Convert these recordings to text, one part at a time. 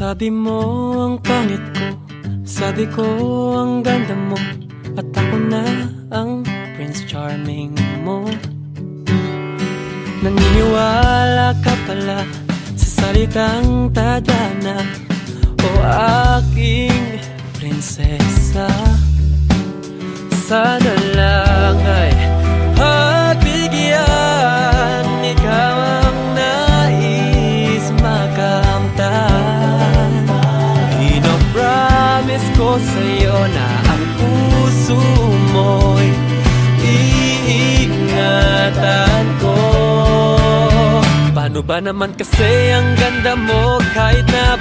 Sabi mo ang pangit ko, sabi ko ang ganda mo, at ako na ang Prince Charming mo. Naniniwala ka pala sa salitang tadhana, o aking prinsesa. Sana lang ay pagbigyan, ikaw ang nais makamtan. Pinopromise ko sa'yo na ang puso mo'y iingatan ko. Paano ba naman kasi ang ganda mo kahit na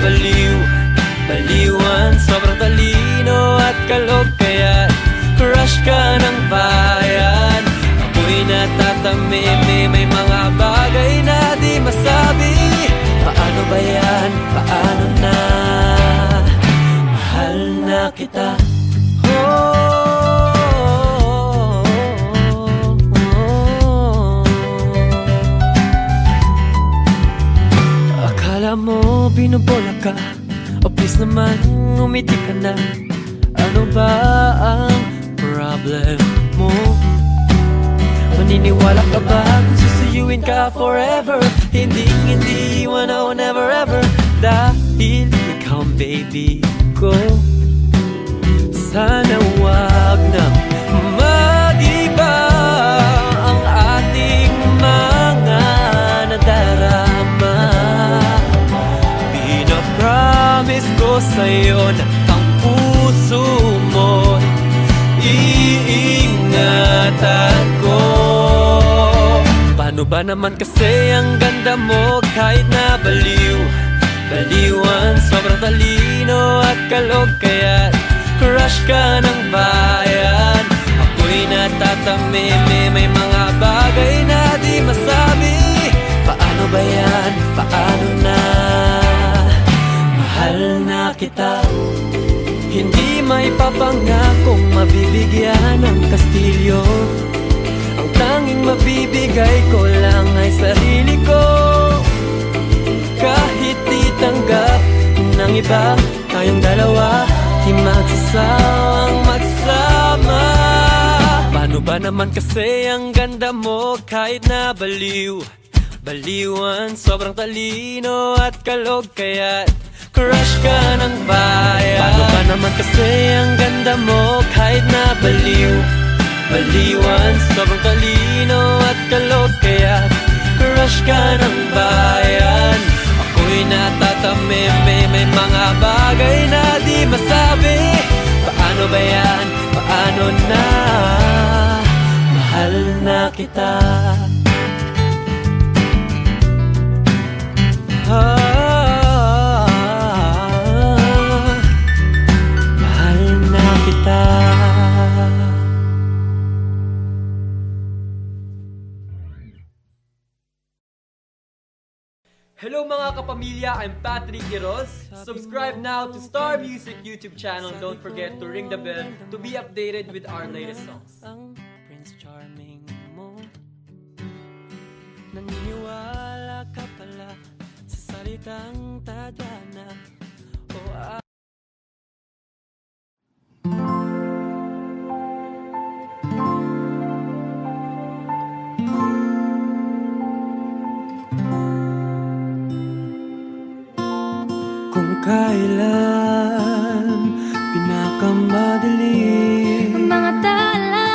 baliwan, sobrang talino at kalog, kaya crush ka ng bayan. Ako'y natatamimi, may mga bagay na di masabi. Paano ba yan? Paano na? Mahal na kita. Akala mo binubola ka, o please naman umiti ka na. Ano ba ang problem mo? Maniniwala ka ba kung susuyuin ka forever? Hindi iwan ako never ever, dahil ikaw ang baby ko. Sana wag nang mag-iba ang ating mga nadarama. Pinapromise ko sa'yo na ang puso mo iingatan ko. Paano ba naman kasi ang ganda mo kahit na baliwan, sobrang talino at kalog, kaya crush ka ng bayan. Ako'y natatamimi, may mga bagay na di masabi. Paano ba yan? Paano na? Mahal na kita. Hindi may papangakong mabibigyan ng kastilyo. Ang tanging mabibigay ko lang ay sarili ko. Kahit itanggap ng iba, tayong dalawa di magsasawang magsama. Paano ba naman kasi ang ganda mo kahit na baliwan, sobrang talino at kalog, kaya crush ka ng bayan. Paano ba naman kasi ang ganda mo kahit na baliwan, sobrang talino at kalog, kaya crush ka ng bayan. Ako'y natatamimi, may mga bagay na di masabi. Paano ba yan? Paano na? Mahal na kita. Mahal na kita. Hello mga kapamilya, I'm Patrick Quiroz. Subscribe now to Star Music YouTube channel. Don't forget to ring the bell to be updated with our latest songs. Ang Prince Charming mo, naniniwala ka pala sa salitang tadhana, o kailan pinakamadali ang mga tala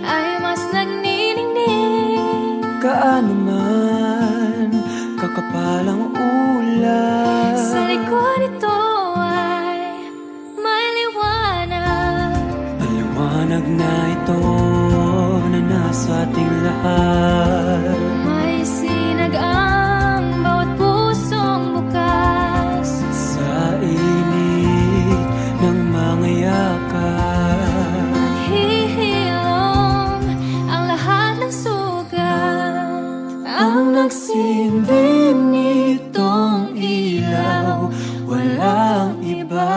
ay mas nagniningning. Kaano man kakapalang ulan, Sa likod ito ay may liwanag. maliwanag na ito na nasa ating lahat. May sinag-ang bawat pusong bukas. Sa init ng mga yakan, Naghihilom ang lahat ng sugat. ang nagsindi nitong ilaw, walang iba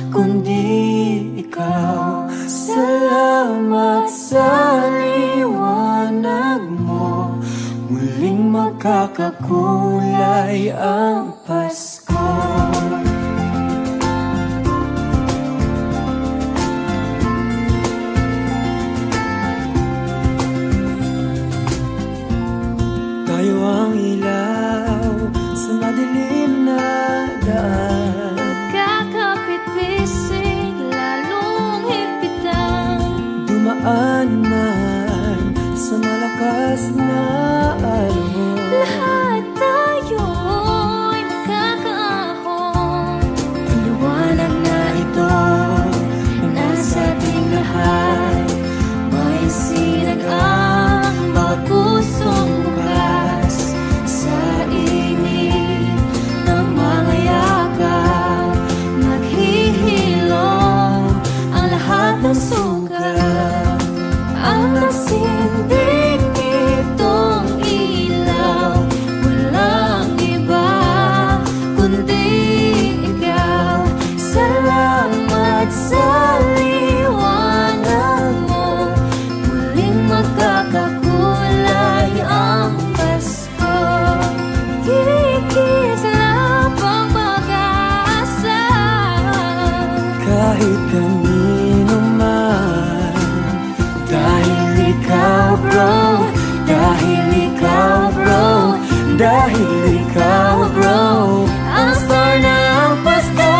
kundi ikaw. Salamat sa liwanag mo, muling magkakakulay ang Pasko. Tayo ang ilaw sa madilim na daan. Magkakapit-pisig, lalong higpitan. Dumaan man sa malakas na alon. Lahat tayo'y magkakaahon. Ang liwanag na ito ay nasa ating lahat. May sinag ang bawat pusong bukas. Sa init ng mga yakap, maghihilom ang lahat ng sugat. Ang nagsinding itong ilaw, walang iba kundi ikaw. Salamat sa liwanag mo, muling magkakakulay ang Pasko. Kikisla pang mag-aasa. Kahit kanino man, dahil ikaw bro, dahil ikaw bro, dahil ikaw bro, ang star ng Pasko.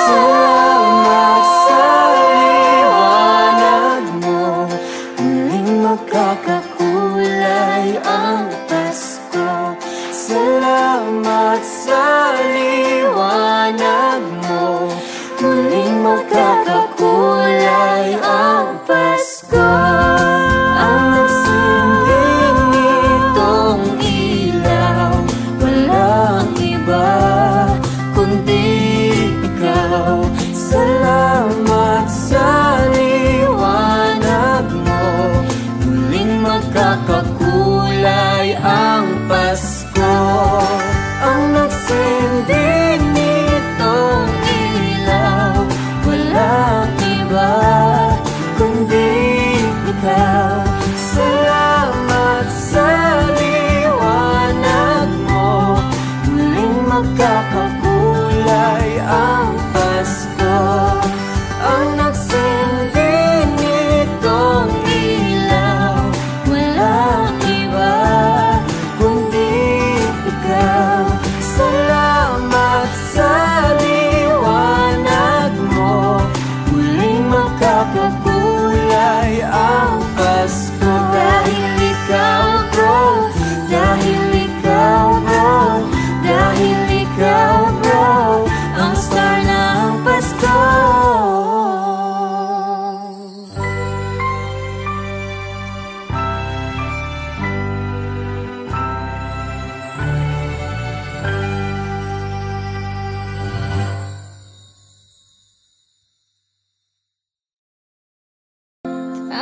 Salamat sa liwanag mo, muling magkakakulay ang Pasko. Salamat sa liwanag mo, muling magkakakulay ang Pasko. Ang nagsinding nitong ilaw, walang iba kundi ikaw. Salamat sa liwanag mo, muling magkakakulay ang Pasko. Ang nagsinding nitong ilaw, walang iba kundi ikaw. Salamat sa liwanag mo, muling magkakakulay ang Pasko. Ang nagsinding nitong ilaw, walang iba kundi ikaw. Salamat sa liwanag mo, muling magkakakulay ang Pasko. Dahil ikaw bro, dahil ikaw bro, dahil ikaw bro, ang star ng Pasko.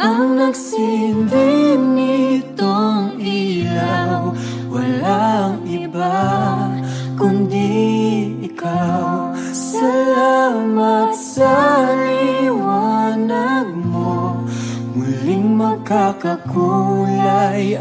Ang nagsinding nitong ilaw, walang iba kundi ikaw. Salamat sa liwanag mo, muling magkakakulay